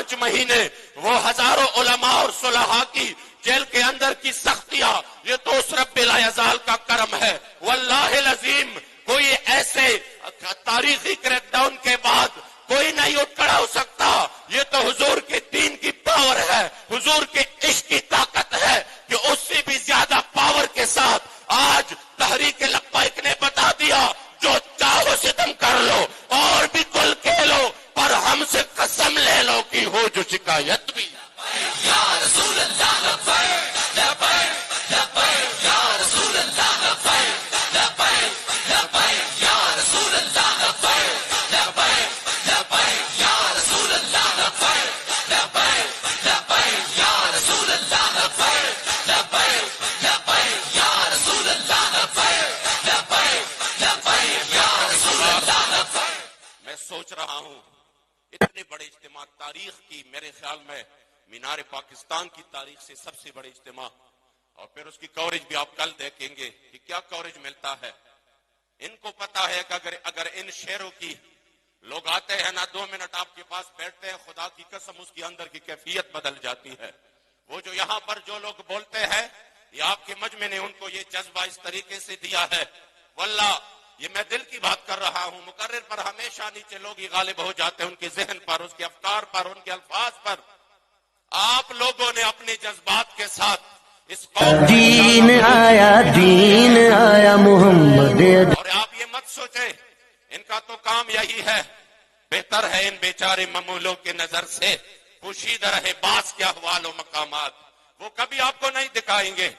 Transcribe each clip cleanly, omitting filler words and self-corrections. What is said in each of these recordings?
5 مہینے وہ ہزاروں علماء اور صلحاء کی جیل کے اندر کی سختیاں، یہ تو اس رب العزال کا کرم ہے۔ واللہ العظیم کوئی ایسے تاریخی کریک ڈاؤن کے بعد کوئی نہیں اٹھ کھڑا ہو سکتا، یہ تو حضور کے دین کی پاور ہے، حضور کے عشق کی طاقت ہے کہ اس سے بھی زیادہ پاور کے ساتھ آج تحریک لبیک نے بتا دیا جو چاہو ستم کر لو اور بھی کل کھیلو، پر ہم سے قسم لے لو کہ ہو جو شکایت بھی۔ یا رسول اللہ لبیک لبیک لبیک یا رسول اللہ لبیک لبیک لبیک یا رسول اللہ لبیک لبیک لبیک یا رسول اللہ لبیک لبیک لبیک یا رسول اللہ لبیک لبیک لبیک یا رسول اللہ لبیک لبیک لبیک یا رسول اللہ لبیک۔ میں سوچ رہا ہوں اتنے بڑے اجتماع تاریخ کی، میرے خیال میں مینار پاکستان کی تاریخ سے سب سے بڑے اجتماع، اور پھر اس کی کوریج بھی آپ کل دیکھیں گے کہ کیا کوریج ملتا ہے۔ ان کو پتا ہے کہ اگر ان شعروں کی لوگ آتے ہیں نا 2 منٹ آپ کے پاس بیٹھتے ہیں، خدا کی قسم اس کی اندر کی کیفیت بدل جاتی ہے۔ وہ جو یہاں پر جو لوگ بولتے ہیں یہ آپ کے مجمع نے ان کو یہ جذبہ اس طریقے سے دیا ہے، واللہ یہ میں دل کی بات کر رہا ہوں۔ مقرر پر ہمیشہ نیچے لوگ ہی غالب ہو جاتے ہیں، ان کے ذہن پر، اس کے افکار پر، ان کے الفاظ پر۔ آپ لوگوں نے اپنے جذبات کے ساتھ اس قوم دین آیا محمد، اور آپ یہ مت سوچیں ان کا تو کام یہی ہے، بہتر ہے ان بیچارے ممولوں کے نظر سے پوشیدہ رہے باس کے احوال و مقامات۔ وہ کبھی آپ کو نہیں دکھائیں گے،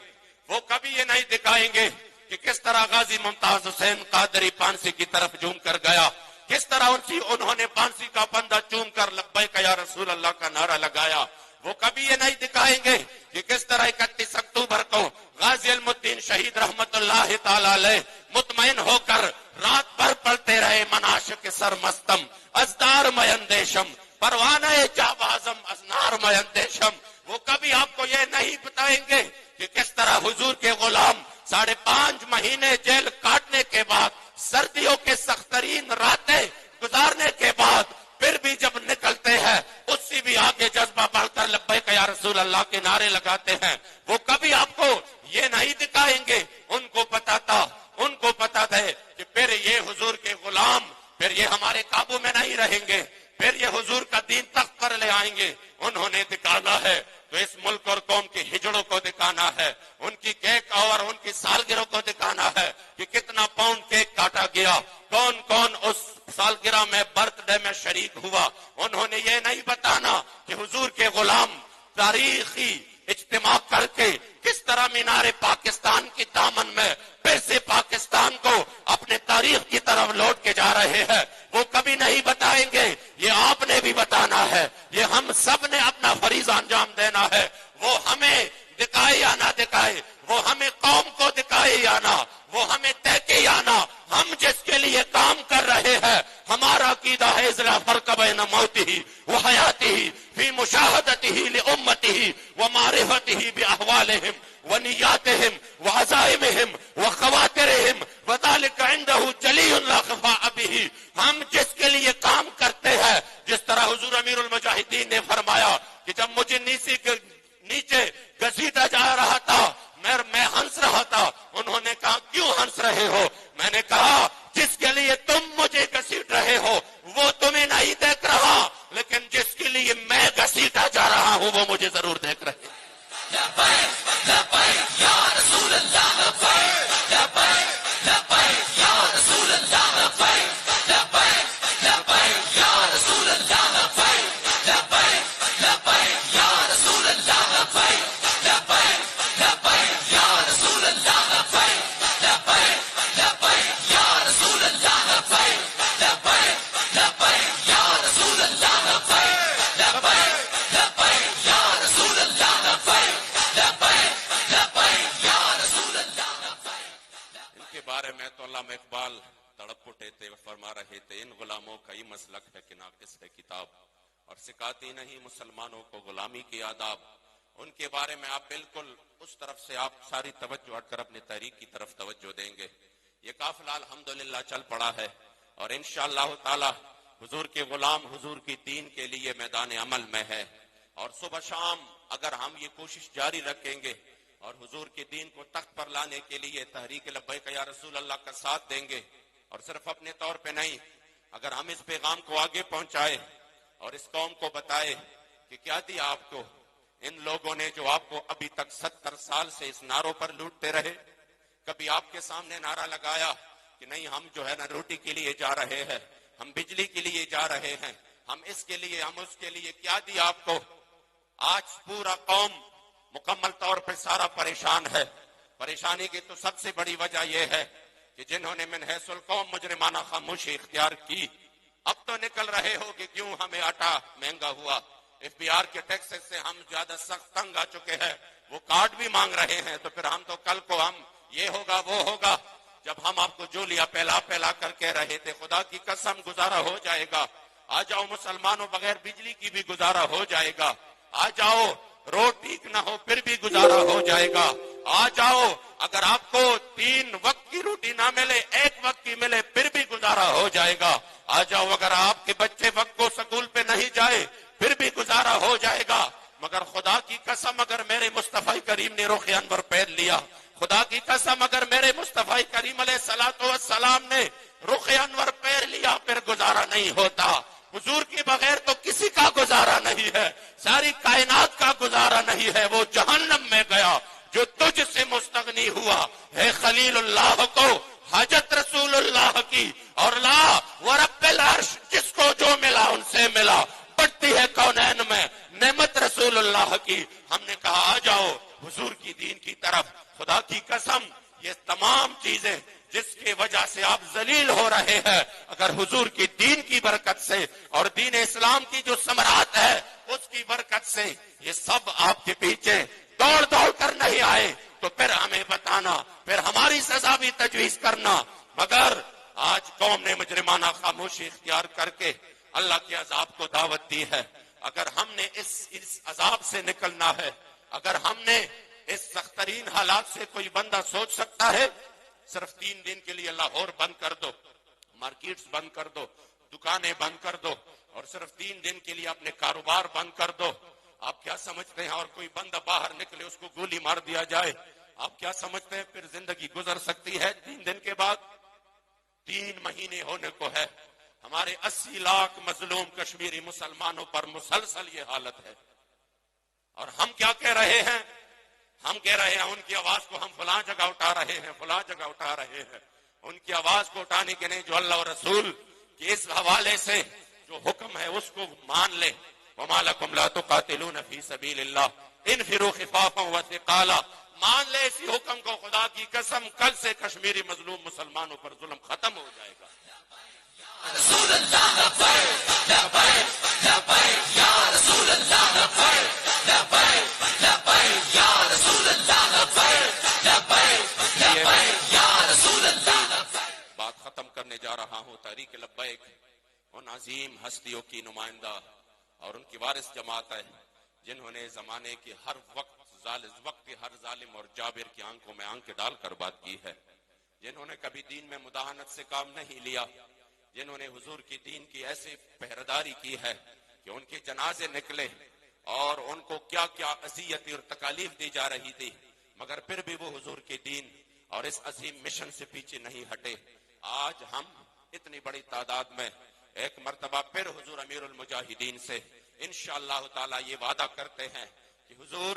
وہ کبھی یہ نہیں دکھائیں گے کہ کس طرح غازی ممتاز حسین قادری پانسی کی طرف جھوم کر گیا، کس طرح انہوں نے پانسی کا پندہ چوم کر لبیک یا رسول اللہ کا نعرہ لگایا۔ وہ کبھی یہ نہیں دکھائیں گے کہ کس طرح 31 اکتوبر کو غازی علم الدین شہید رحمت اللہ تعالی علیہ مطمئن ہو کر رات بھر پڑھتے رہے مناشق سرمستم ازدار میں اندیشم پروانہ جاب اعظم ازنار میں اندیشم۔ وہ کبھی آپ کو یہ نہیں بتائیں گے کہ کس طرح حضور کے غلام 5.5 مہینے جیل کاٹنے کے بعد، سردیوں کے سخت ترین راتیں گزارنے کے بعد پھر بھی جب نکلتے ہیں اس سے بھی آگے جذبہ بڑھ کر لبیک یا رسول اللہ کے نعرے لگاتے ہیں۔ وہ کبھی آپ کو یہ نہیں دکھائیں گے، ان کو پتا تھا، ان کو پتا تھا کہ پھر یہ حضور کے غلام پھر یہ ہمارے قابو میں نہیں رہیں گے، پھر یہ حضور کا دین تخت پر لے آئیں گے۔ انہوں نے دکھانا ہے تو اس ملک اور قوم کے ہجڑوں کو دکھانا ہے، ان کی کیک اور ان کی سالگرہ کو دکھانا ہے کہ کتنا پاؤنڈ کیک کاٹا گیا، کون کون اس سالگرہ میں برتھ ڈے میں شریک ہوا۔ انہوں نے یہ نہیں بتانا کہ حضور کے غلام تاریخی اجتماع کر کے کس طرح مینار پاکستان کی دامن میں پھر سے پاکستان کو اپنے تاریخ کی طرف لوٹ کے جا رہے ہیں۔ وہ کبھی نہیں بتائیں گے، یہ آپ نے بھی بتانا ہے، یہ ہم سب نے اپنا فریضہ انجام دینا ہے۔ وہ ہمیں دکھائے یا نہ دکھائے، وہ ہمیں قوم کو دکھائے یا نہ، وہ ہمیں دیکھے یا نہ، ہم جس کے لیے کام کر رہے ہیں ہمارا عقیدہ ہے اذلا فرق بین موتہ و حیاتہ فی مشاہدتہ لامتہ و معرفتہ باحوالہم و نیاتہم و عزائمہم و خواترہم وذلک عندہ جلی لا خفاء بہ۔ ہم جس کے لیے کام کرتے ہیں، جس طرح حضور امیر المجاہدین نے فرمایا کہ جب مجھے نیچے گھسیٹا جا رہا تھا میں ہنس رہا تھا، انہوں نے کہا کیوں ہنس رہے ہو؟ میں نے کہا جس کے لیے تم مجھے گھسیٹ رہے ہو وہ تمہیں نہیں دیکھ رہا، لیکن جس کے لیے میں گھسیٹا جا رہا ہوں وہ مجھے ضرور دیکھ رہے ہیں۔ لبیک لبیک یا رسول اللہ لبیک لبیک لبیک یا رسول اللہ لبیک لبیک لبیک یا رسول اللہ لبیک لبیک لبیک یا رسول اللہ لبیک لبیک لبیک یا رسول اللہ لبیک لبیک لبیک یا رسول اللہ لبیک لبیک لبیک یا رسول اللہ لبیک لبیک لبیک یا رسول اللہ لبیک لبیک لبیک یا رسول اللہ لبیک۔ ان کے بارے میں تو علامہ اقبال تڑپ اٹھے تھے، فرما رہے تھے ان غلاموں کا یہ مسلک ہے کہ ناقص ہے کتاب اور سکھاتی نہیں مسلمانوں کو غلامی کی آداب۔ ان کے بارے میں آپ بالکل اس طرف سے آپ ساری توجہ ہٹ کر اپنے تحریک کی طرف توجہ دیں گے۔ یہ قافلہ الحمدللہ چل پڑا ہے اور انشاءاللہ تعالی حضور کے غلام حضور کی دین کے لیے میدان عمل میں ہے، اور صبح شام اگر ہم یہ کوشش جاری رکھیں گے اور حضور کے دین کو تخت پر لانے کے لیے تحریک لبیک یا رسول اللہ کا ساتھ دیں گے، اور صرف اپنے طور پہ نہیں، اگر ہم اس پیغام کو آگے پہنچائے اور اس قوم کو بتائے کہ کیا دیا آپ کو ان لوگوں نے جو آپ کو ابھی تک 70 سال سے اس نعروں پر لوٹتے رہے، کبھی آپ کے سامنے نعرہ لگایا کہ نہیں ہم جو ہے نا روٹی کے لیے جا رہے ہیں، ہم بجلی کے لیے جا رہے ہیں، ہم اس کے لیے ہم اس کے لیے، کیا دیا آپ کو؟ آج پورا قوم مکمل طور پہ سارا پریشان ہے۔ پریشانی کی تو سب سے بڑی وجہ یہ ہے کہ جنہوں نے من حیث القوم مجرمانہ خاموشی اختیار کی، اب تو نکل رہے ہو کہ کیوں ہمیں آٹا مہنگا ہوا، ایف بی آر کے ٹیکسز سے ہم زیادہ سخت تنگ آ چکے ہیں، وہ کارڈ بھی مانگ رہے ہیں، تو پھر ہم تو کل کو ہم یہ ہوگا وہ ہوگا۔ جب ہم آپ کو جو لیا پہلا پہلا کر کے رہے تھے خدا کی قسم گزارا ہو جائے گا، آ جاؤ مسلمانوں بغیر بجلی کی بھی گزارا ہو جائے گا، آ جاؤ روڈ ٹھیک نہ ہو پھر بھی گزارا ہو جائے گا، آ جاؤ اگر آپ کو 3 وقت کی روٹی نہ ملے 1 وقت کی ملے پھر بھی گزارا ہو جائے گا، آ جاؤ اگر آپ کے بچے وقت کو سکول پہ نہیں جائے پھر بھی گزارا ہو جائے گا۔ مگر خدا کی قسم اگر میرے مصطفی کریم نے رخ انور پہن لیا، خدا کی قسم اگر میرے مصطفی کریم علیہ الصلوۃ والسلام نے رخ انور پہن لیا پھر گزارا نہیں ہوتا۔ حضور کے بغیر تو کسی کا گزارا نہیں ہے، ساری کائنات کا گزارا نہیں ہے۔ وہ جہنم میں گیا جو تجھ سے مستغنی ہوا ہے، خلیل اللہ کو حاجت رسول اللہ کی، اور لا ورب العرش جس کو جو ملا ان سے ملا، بڑھتی ہے کونین میں نعمت رسول اللہ کی۔ ہم نے کہا آ جاؤ حضور کی دین کی طرف۔ خدا کی قسم یہ تمام چیزیں جس کی وجہ سے آپ ذلیل ہو رہے ہیں، اگر حضور کی دین کی برکت سے اور دین اسلام کی جو ثمرات ہے اس کی برکت سے یہ سب آپ کے پیچھے دوڑ دوڑ کر نہیں آئے تو پھر ہمیں بتانا، پھر ہماری سزا بھی تجویز کرنا۔ مگر آج قوم نے مجرمانہ خاموشی اختیار کر کے اللہ کے عذاب کو دعوت دی ہے۔ اگر ہم نے اس عذاب سے نکلنا ہے، اگر ہم نے اس سخت ترین حالات سے کوئی بندہ سوچ سکتا ہے، صرف 3 دن کے لیے لاہور بند کر دو، مارکیٹس بند کر دو، دکانیں بند کر دو، اور صرف 3 دن کے لیے اپنے کاروبار بند کر دو۔ آپ کیا سمجھتے ہیں اور کوئی بندہ باہر نکلے اس کو گولی مار دیا جائے، آپ کیا سمجھتے ہیں پھر زندگی گزر سکتی ہے 3 دن کے بعد؟ 3 مہینے ہونے کو ہے، ہمارے 80 لاکھ مظلوم کشمیری مسلمانوں پر مسلسل یہ حالت ہے، اور ہم کیا کہہ رہے ہیں؟ ہم کہہ رہے ہیں ان کی آواز کو ہم فلاں جگہ اٹھا رہے ہیں، فلاں جگہ اٹھا رہے ہیں۔ ان کی آواز کو اٹھانے کے نہیں، جو اللہ اور رسول کے اس حوالے سے جو حکم ہے اس کو مان لے۔ وَمَا لَكُمْ لَا تُقَاتِلُونَ فِي سَبِيلِ اللَّهِ انفروا خفافا وثقالا۔ مان لے اسی حکم کو، خدا کی قسم کل سے کشمیری مظلوم مسلمانوں پر ظلم ختم ہو جائے گا۔ رسول اللہ لبیک لبیک لبیک یا رسول اللہ لبیک لبیک لبیک یا رسول اللہ لبیک لبیک لبیک یا رسول اللہ لبیک۔ بات ختم کرنے جا رہا ہوں۔ تحریک لبیک ان عظیم ہستیوں کی نمائندہ اور ان کی وارث جماعت ہے جنہوں نے زمانے کے ہر وقت کے ہر ظالم اور جابر کی آنکھوں میں آنکھ ڈال کر بات کی ہے، جنہوں نے کبھی دین میں مداہنت سے کام نہیں لیا، جنہوں نے حضور کی دین کی ایسے پہرداری کی ہے کہ ان کے جنازے نکلے اور ان کو کیا کیا اذیت اور تکالیف دی جا رہی تھی، مگر پھر بھی وہ حضور کے دین اور اس عظیم مشن سے پیچھے نہیں ہٹے۔ آج ہم اتنی بڑی تعداد میں ایک مرتبہ پھر حضور امیر المجاہدین سے انشاءاللہ تعالی یہ وعدہ کرتے ہیں کہ حضور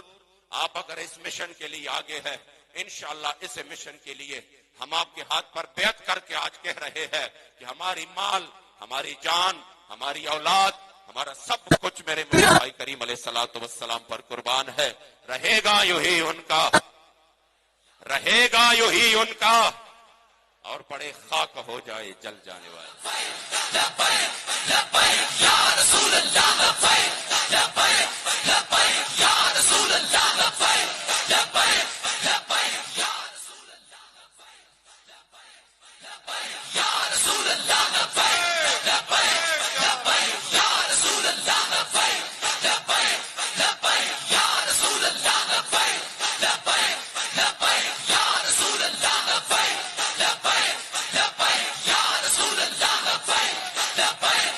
آپ اگر اس مشن کے لیے آگے ہیں، انشاءاللہ اس مشن کے لیے ہم آپ کے ہاتھ پر بیعت کر کے آج کہہ رہے ہیں کہ ہماری مال، ہماری جان، ہماری اولاد، ہمارا سب کچھ میرے مصطفی کریم علیہ الصلوۃ والسلام پر قربان ہے۔ رہے گا یوں ہی ان کا، رہے گا یوں ہی ان کا، اور پڑے خاک ہو جائے جل جانے والے۔ لبیک لبیک یا رسول اللہ لبیک لبیک لبیک یا رسول اللہ لبیک لبیک لبیک یا رسول اللہ لبیک لبیک یا رسول اللہ لبیک لبیک لبیک یا رسول اللہ لبیک لبیک لبیک یا رسول اللہ لبیک لبیک لبیک یا رسول اللہ لبیک لبیک لبیک یا رسول اللہ لبیک لبیک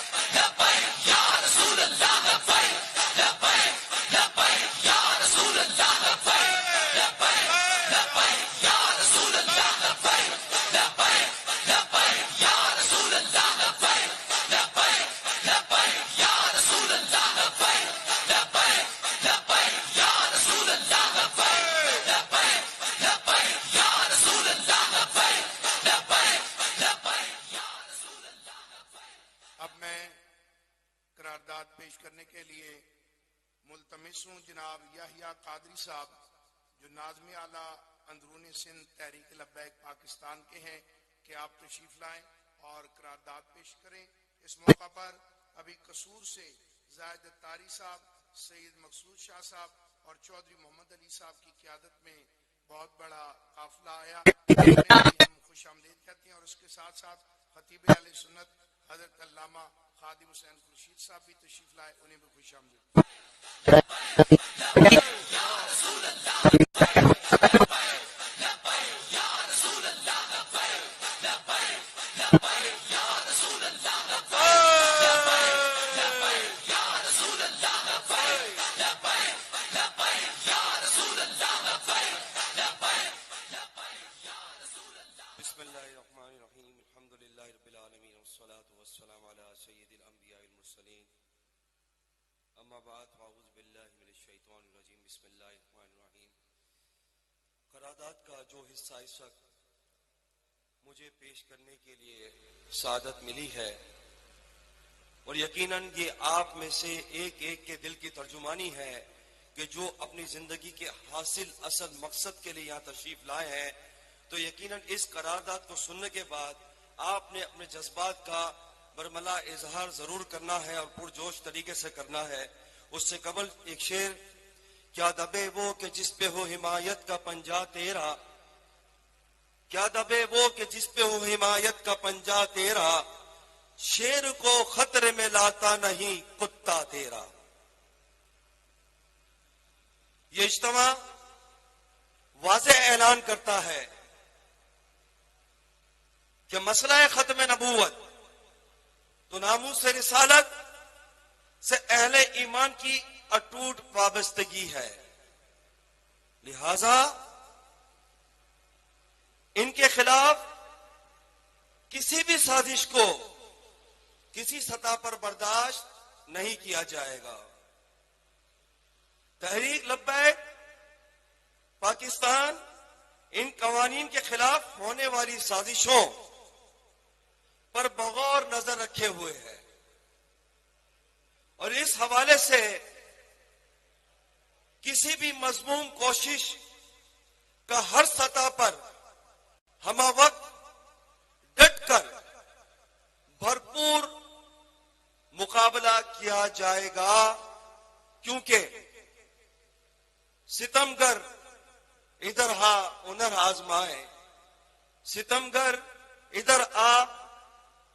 ملتمس ہوں جناب یحییٰ قادری صاحب جو ناظم اعلیٰ اندرون سندھ تحریک لبیک پاکستان کے ہیں کہ آپ تشریف لائیں اور قرارداد پیش کریں۔ اس موقع پر ابھی قصور سے زاہد اتاری صاحب، سید مقصود شاہ صاحب اور چودھری محمد علی صاحب کی قیادت میں بہت بڑا قافلہ آیا، ہم خوش آمدید کہتے ہیں، اور اس کے ساتھ ساتھ خطیب اہل سنت حضرت علامہ خادم حسین خورشید صاحب بھی تشریف لائے، انہیں بھی خوش آمدید۔ بسم اللہ الرحمن الرحیم الحمدللہ رب العالمین والصلاة والسلام علی سید الانبیاء المرسلین اما بعد فاعوذ باللہ من الشیطان الرجیم بسم اللہ الرحمن الرحیم۔ قرارداد کا جو حصہ اس وقت مجھے پیش کرنے کے لیے سعادت ملی ہے، اور یقیناً یہ آپ میں سے ایک ایک کے دل کی ترجمانی ہے کہ جو اپنی زندگی کے حاصل اصل مقصد کے لیے یہاں تشریف لائے ہیں، تو یقیناً اس قرارداد کو سننے کے بعد آپ نے اپنے جذبات کا برملا اظہار ضرور کرنا ہے اور پرجوش طریقے سے کرنا ہے۔ اس سے قبل ایک شعر، کیا دبے وہ کہ جس پہ ہو حمایت کا پنجہ تیرا، کیا دبے وہ کہ جس پہ ہو حمایت کا پنجہ تیرا، شیر کو خطرے میں لاتا نہیں کتا تیرا۔ یہ اجتماع واضح اعلان کرتا ہے کہ مسئلہ ختم نبوت تو ناموس رسالت سے اہل ایمان کی اٹوٹ وابستگی ہے، لہذا ان کے خلاف کسی بھی سازش کو کسی سطح پر برداشت نہیں کیا جائے گا۔ تحریک لبیک پاکستان ان قوانین کے خلاف ہونے والی سازشوں پر بغور نظر رکھے ہوئے ہے، اور اس حوالے سے کسی بھی مذموم کوشش کا ہر سطح پر ہمہ وقت ڈٹ کر بھرپور مقابلہ کیا جائے گا، کیونکہ ستمگر ادھر آ ہنر آزمائے، ستمگر ادھر آ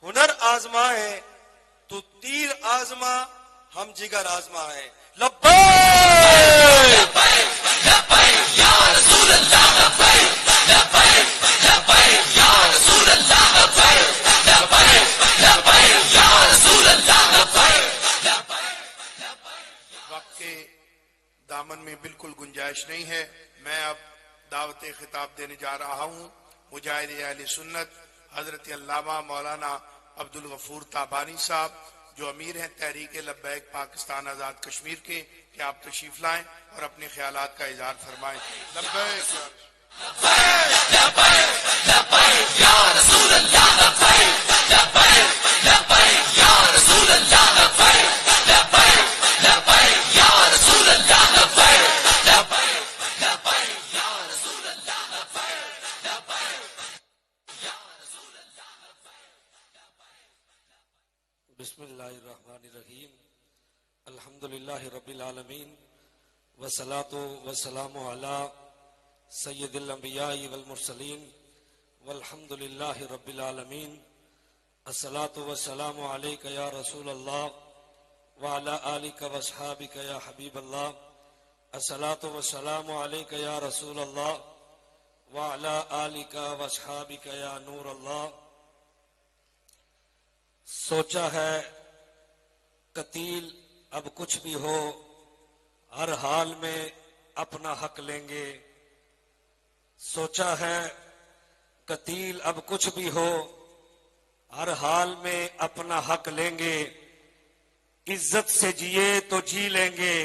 ہنر آزمائے، تو تیر آزما ہم جگر آزمائے۔ لبیک لبیک یا رسول اللہ، لبیک لبیک لبیک یا رسول اللہ، لبیک لبیک لبیک یا رسول اللہ، لبیک لبیک۔ وقت کے دامن میں بالکل گنجائش نہیں ہے، میں اب دعوت خطاب دینے جا رہا ہوں مجاہد اہل سنت حضرت علامہ مولانا عبدالغفور تابانی صاحب جو امیر ہیں تحریک لبیک پاکستان آزاد کشمیر کے، کہ آپ تشریف لائیں اور اپنے خیالات کا اظہار فرمائیں۔ لبیک لبیک یا رسول اللہ، لبیک لبیک لبیک یا رسول اللہ، لبیک لبیک لبیک یا رسول اللہ، لبیک لبیک لبیک یا رسول اللہ، لبیک لبیک یا رسول اللہ۔ بسم اللہ الرحمن الرحیم الحمدللہ رب العالمین والصلاة والسلام علی سید الانبیاء والمرسلین والحمدللہ رب العالمین۔ الصلاة والسلام علیک یا رسول اللہ وعلی آلک واصحابک یا حبیب اللہ۔ الصلاة والسلام علیک یا رسول اللہ وعلی آلک واصحابک یا نور اللہ۔ سوچا ہے قتیل اب کچھ بھی ہو ہر حال میں اپنا حق لیں گے، سوچا ہے قتیل اب کچھ بھی ہو ہر حال میں اپنا حق لیں گے، عزت سے جیے تو جی لیں گے،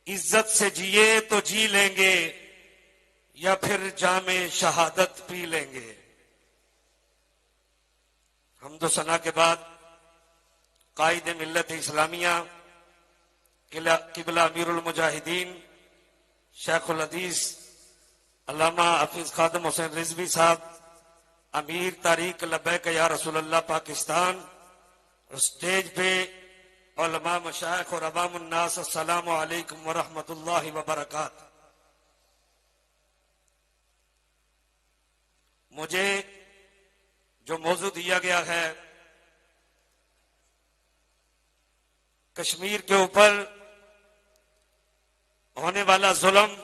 عزت سے جیے تو جی لیں گے، یا پھر جام شہادت پی لیں گے۔ حمد و ثنا کے بعد قائد ملت اسلامیہ قبلہ امیر المجاہدین شیخ الحدیث علامہ حافظ خادم حسین رضوی صاحب، امیر تاریخ لبیک یا رسول اللہ پاکستان، اور اسٹیج پہ علماء مشائخ اور عوام الناس، السلام علیکم ورحمۃ اللہ وبرکاتہ۔ مجھے جو موضوع دیا گیا ہے کشمیر کے اوپر ہونے والا ظلم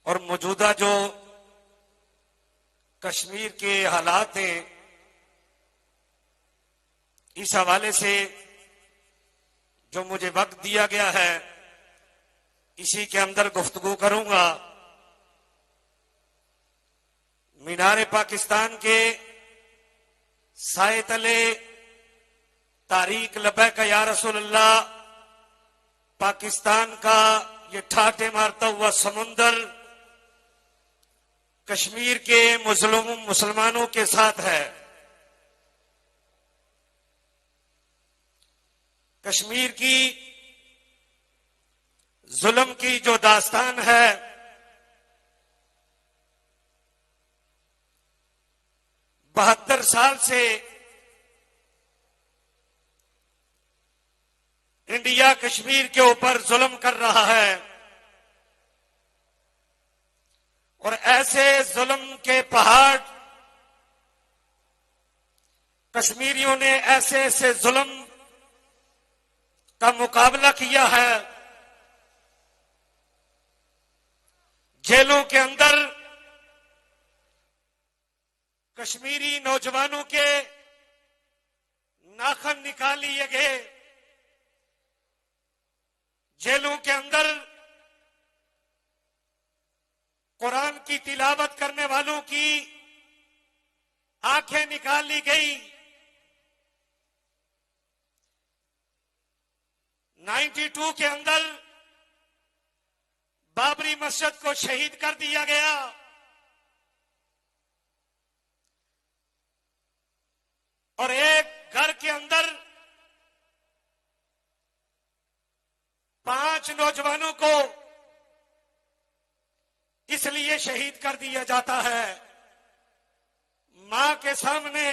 اور موجودہ جو کشمیر کے حالات ہیں، اس حوالے سے جو مجھے وقت دیا گیا ہے اسی کے اندر گفتگو کروں گا۔ مینار پاکستان کے سائے تلے تاریخ لبیک یا رسول اللہ پاکستان کا یہ ٹھاٹھے مارتا ہوا سمندر کشمیر کے مسلمانوں کے ساتھ ہے۔ کشمیر کی ظلم کی جو داستان ہے بہتر سال سے انڈیا کشمیر کے اوپر ظلم کر رہا ہے، اور ایسے ظلم کے پہاڑ کشمیریوں نے ایسے ایسے ظلم کا مقابلہ کیا ہے۔ جیلوں کے اندر کشمیری نوجوانوں کے ناخن نکال لیے گئے، جیلوں کے اندر قرآن کی تلاوت کرنے والوں کی آنکھیں نکال لی گئی۔ 92 کے اندر بابری مسجد کو شہید کر دیا گیا، اور ایک گھر کے اندر 5 نوجوانوں کو اس لیے شہید کر دیا جاتا ہے، ماں کے سامنے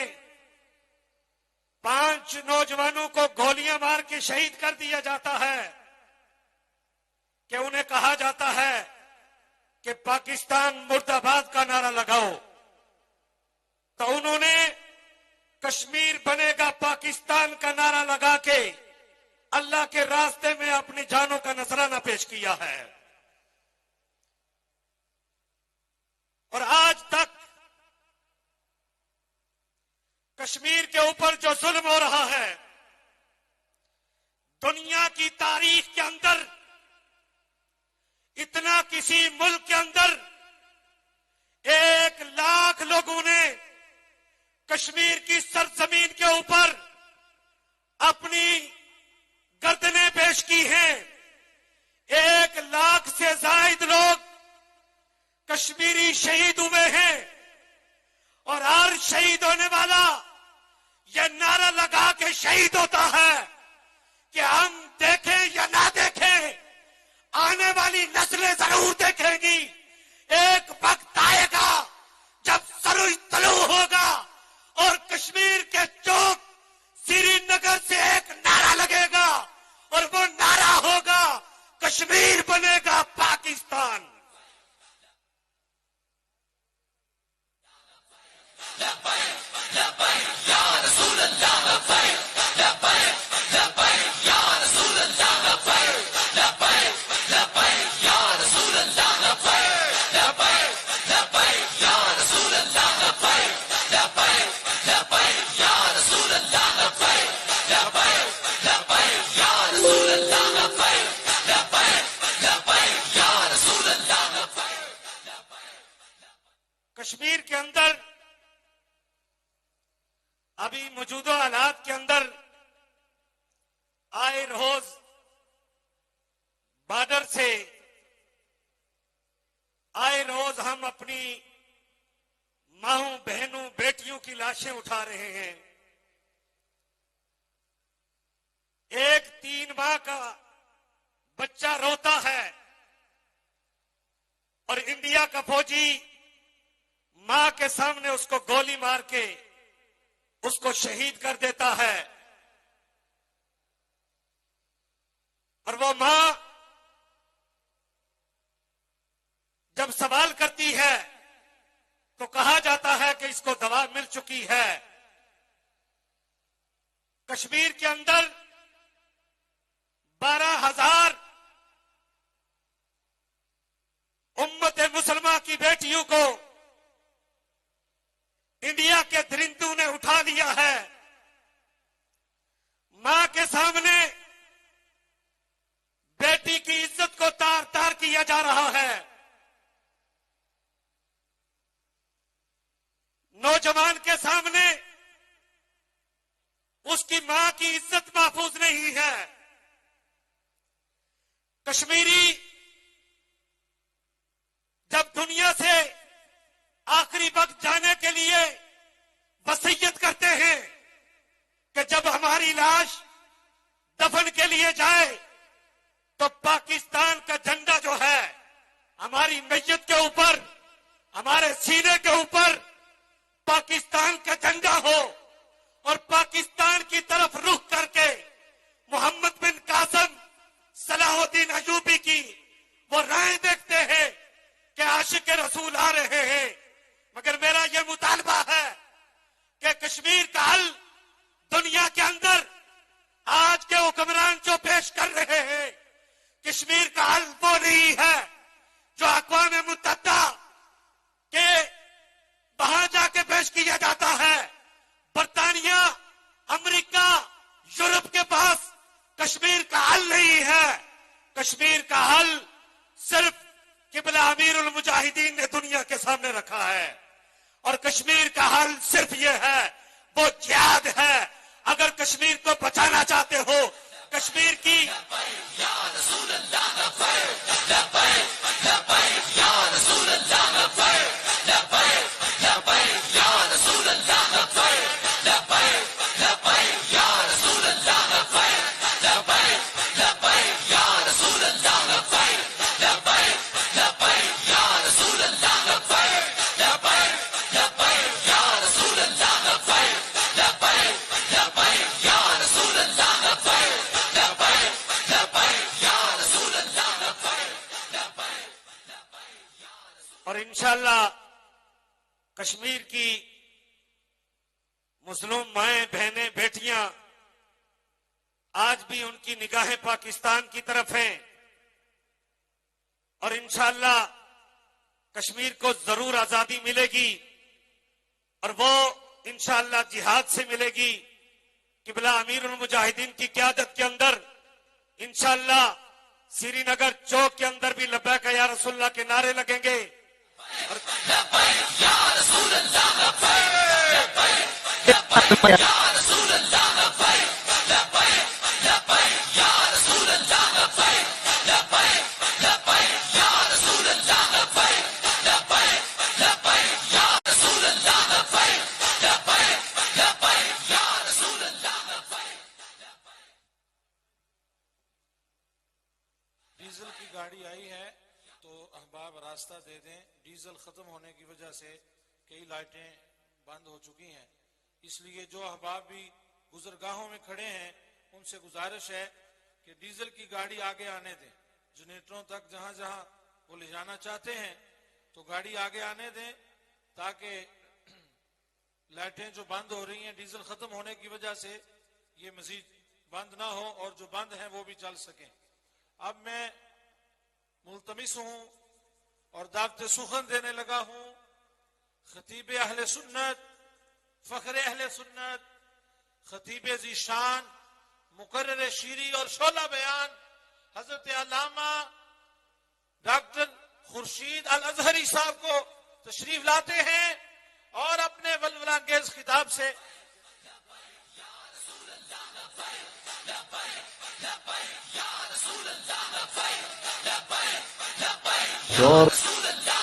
5 نوجوانوں کو گولیاں مار کے شہید کر دیا جاتا ہے کہ انہیں کہا جاتا ہے کہ پاکستان مرد آباد کا نعرہ لگاؤ، تو انہوں نے کشمیر بنے گا پاکستان کا نعرہ لگا کے اللہ کے راستے میں اپنی جانوں کا نذرانہ پیش کیا ہے۔ اور آج تک کشمیر کے اوپر جو ظلم ہو رہا ہے، دنیا کی تاریخ کے اندر اتنا کسی ملک کے اندر 1 لاکھ لوگوں نے کشمیر کی سرزمین کے اوپر اپنی گردنیں پیش کی ہیں۔ 1 لاکھ سے زائد لوگ کشمیری شہید ہوئے ہیں، اور ہر شہید ہونے والا یہ نعرہ لگا کے شہید ہوتا ہے کہ ہم دیکھیں یا نہ دیکھیں، آنے والی نسلیں ضرور دیکھیں گی۔ ایک وقت آئے گا جب سروج طلوع ہوگا اور کشمیر کے چوک سری نگر سے ایک نعرہ لگے گا، اور وہ نعرہ ہوگا کشمیر بنے گا پاکستان۔ کشمیر کے اندر ابھی موجودہ حالات کے اندر آئے روز بارڈر سے آئے روز ہم اپنی ماؤں بہنوں بیٹیوں کی لاشیں اٹھا رہے ہیں۔ ایک تیر کا فوجی ماں کے سامنے اس کو گولی مار کے اس کو شہید کر دیتا ہے، اور وہ ماں جب سوال کرتی ہے تو کہا جاتا ہے کہ اس کو دوا مل چکی ہے۔ کشمیر کے اندر 12,000 امت مسلمہ کی بیٹیوں کو انڈیا کے درندوں نے اٹھا لیا ہے۔ ماں کے سامنے بیٹی کی عزت کو تار تار کیا جا رہا ہے۔ نوجوان کے سامنے اس کی ماں کی عزت محفوظ نہیں ہے۔ کشمیری جب دنیا سے آخری وقت جانے کے لیے وصیت کرتے ہیں کہ جب ہماری لاش دفن کے لیے جائے تو پاکستان کا جھنڈا جو ہے ہماری میت کے اوپر، ہمارے سینے کے اوپر پاکستان کا جھنڈا ہو، اور پاکستان کی طرف رخ کر کے محمد بن قاسم صلاح الدین ایوبی کی وہ رائے دیکھتے ہیں کہ عاشق رسول آ رہے ہیں۔ مگر میرا یہ مطالبہ ہے کہ کشمیر کا حل دنیا کے اندر آج کے حکمران جو پیش کر رہے ہیں، کشمیر کا حل وہ نہیں ہے جو اقوام متحدہ کے وہاں جا کے پیش کیا جاتا ہے۔ برطانیہ، امریکہ، یورپ کے پاس کشمیر کا حل نہیں ہے۔ کشمیر کا حل صرف قبلہ امیر المجاہدین نے دنیا کے سامنے رکھا ہے، اور کشمیر کا حل صرف یہ ہے، وہ جہاد ہے۔ اگر کشمیر کو بچانا چاہتے ہو، کشمیر کی اور انشاءاللہ کشمیر کی مظلوم مائیں، بہنیں، بیٹیاں آج بھی ان کی نگاہیں پاکستان کی طرف ہیں، اور انشاءاللہ کشمیر کو ضرور آزادی ملے گی، اور وہ انشاءاللہ جہاد سے ملے گی۔ قبلہ امیر المجاہدین کی قیادت کے اندر انشاءاللہ سری نگر چوک کے اندر بھی لبیک یا رسول اللہ کے نعرے لگیں گے۔ ڈیزل کی گاڑی آئی ہے تو احباب راستہ دے دیں، ڈیزل ختم ہونے کی وجہ سے کئی لائٹیں بند ہو چکی ہیں، اس لیے جو احباب بھی گزرگاہوں میں کھڑے ہیں ان سے گزارش ہے کہ ڈیزل کی گاڑی آگے آنے دیں، جنریٹروں تک جہاں جہاں وہ لے جانا چاہتے ہیں تو گاڑی آگے آنے دیں، تاکہ لائٹیں جو بند ہو رہی ہیں ڈیزل ختم ہونے کی وجہ سے یہ مزید بند نہ ہو، اور جو بند ہیں وہ بھی چل سکیں۔ اب میں ملتمس ہوں اور دعوت سخن دینے لگا ہوں خطیب اہل سنت، فخر اہل سنت، خطیب ذی شان، مقرر شیری اور شعلہ بیان حضرت علامہ ڈاکٹر خورشید الازہری صاحب کو تشریف لاتے ہیں اور اپنے ولولہ انگیز خطاب سے یا رسول اللہ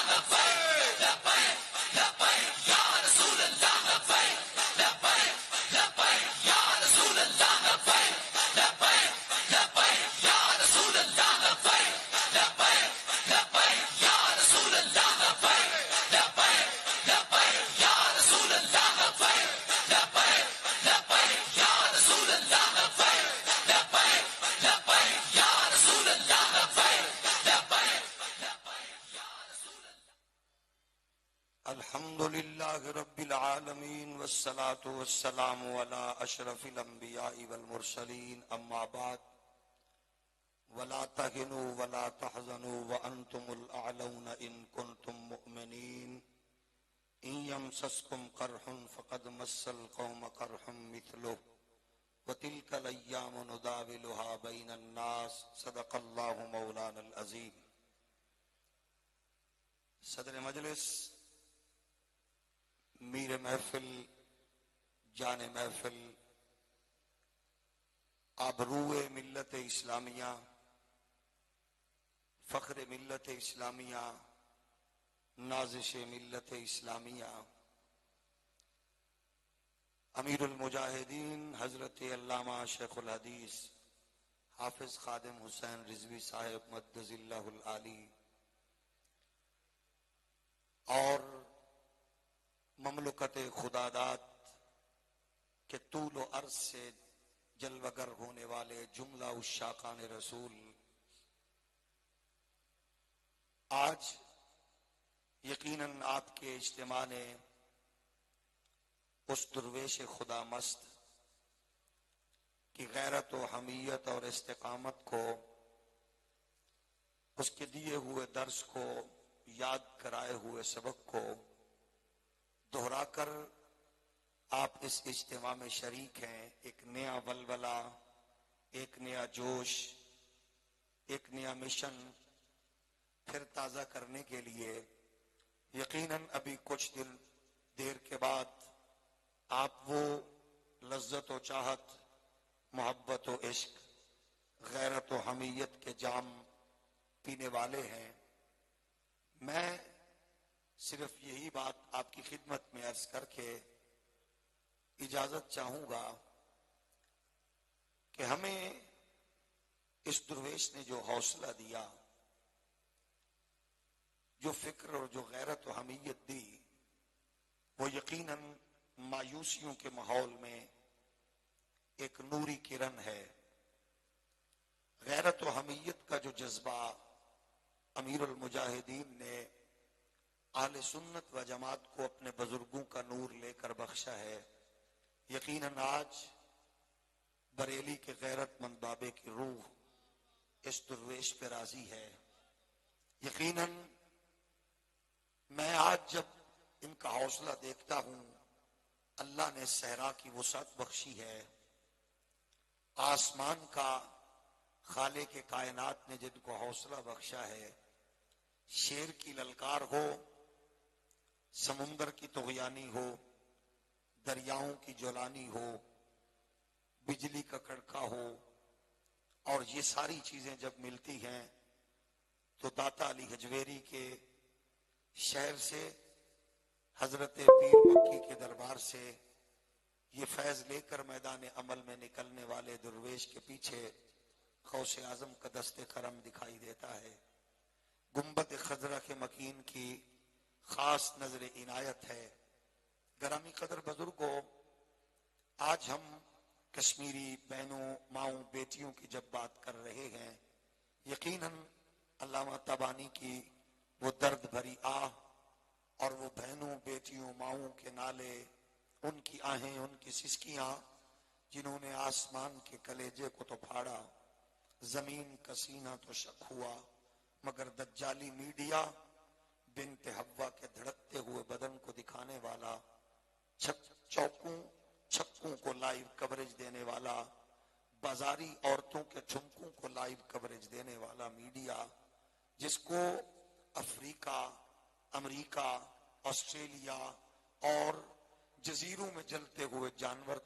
العالمين والصلاة والسلام على أشرف الأنبياء والمرسلين أما بعد ولا تهنوا ولا تحزنوا وأنتم الأعلون إن كنتم مؤمنين إن يمسسكم قرح فقد مس القوم قرح مثله وتلك الأيام نداولها بين الناس صدق الله مولانا العظيم. صدر مجلس، میر محفل، جان محفل، آبروئے ملت اسلامیہ، فخر ملت اسلامیہ، نازش ملت اسلامیہ، امیر المجاہدین حضرت علامہ شیخ الحدیث حافظ خادم حسین رضوی صاحب مدظ اللہ العالی اور مملکت خداداد کے طول و عرض سے جلوگر ہونے والے جملہ عشاقان رسول، آج یقیناً آپ کے اجتماع نے اس درویش خدا مست کی غیرت و حمیت اور استقامت کو، اس کے دیے ہوئے درس کو، یاد کرائے ہوئے سبق کو دہرا کر آپ اس اجتماع میں شریک ہیں. ایک نیا ولولہ، ایک نیا جوش، ایک نیا مشن پھر تازہ کرنے کے لیے یقیناً ابھی کچھ دیر کے بعد آپ وہ لذت و چاہت، محبت و عشق، غیرت و حمیت کے جام پینے والے ہیں. میں صرف یہی بات آپ کی خدمت میں عرض کر کے اجازت چاہوں گا کہ ہمیں اس درویش نے جو حوصلہ دیا، جو فکر اور جو غیرت و حمیت دی، وہ یقیناً مایوسیوں کے ماحول میں ایک نوری کرن ہے. غیرت و حمیت کا جو جذبہ امیر المجاہدین نے اہل سنت و جماعت کو اپنے بزرگوں کا نور لے کر بخشا ہے، یقیناً آج بریلی کے غیرت مند بابے کی روح اس درویش پہ راضی ہے. یقیناً میں آج جب ان کا حوصلہ دیکھتا ہوں، اللہ نے صحرا کی وسعت بخشی ہے. آسمان کا خالق کے کائنات نے جن کو حوصلہ بخشا ہے، شیر کی للکار ہو، سمندر کی طغیانی ہو، دریاؤں کی جولانی ہو، بجلی کا کڑکا ہو، اور یہ ساری چیزیں جب ملتی ہیں تو داتا علی حجویری کے شہر سے، حضرت پیر مکی کے دربار سے یہ فیض لے کر میدان عمل میں نکلنے والے درویش کے پیچھے غوث اعظم کا دست کرم دکھائی دیتا ہے. گنبد خضرا کے مکین کی خاص نظر عنایت ہے. گرامی قدر بزرگوں، آج ہم کشمیری بہنوں، ماؤں، بیٹیوں کی جب بات کر رہے ہیں، یقیناً علامہ تبانی کی وہ درد بھری آہ اور وہ بہنوں، بیٹیوں، ماؤں کے نالے، ان کی آہیں، ان کی سسکیاں جنہوں نے آسمان کے کلیجے کو تو پھاڑا، زمین کا سینہ تو شک ہوا، مگر دجالی میڈیا بنت حوا کے دھڑکتے ہوئے بدن کو دکھانے والا، چھکوں کو لائیو کوریج دینے والا، بازاری عورتوں کے جھمکوں کو لائیو کوریج دینے والا میڈیا، جس کو افریقہ، امریکہ، آسٹریلیا اور جزیروں میں جلتے ہوئے جانور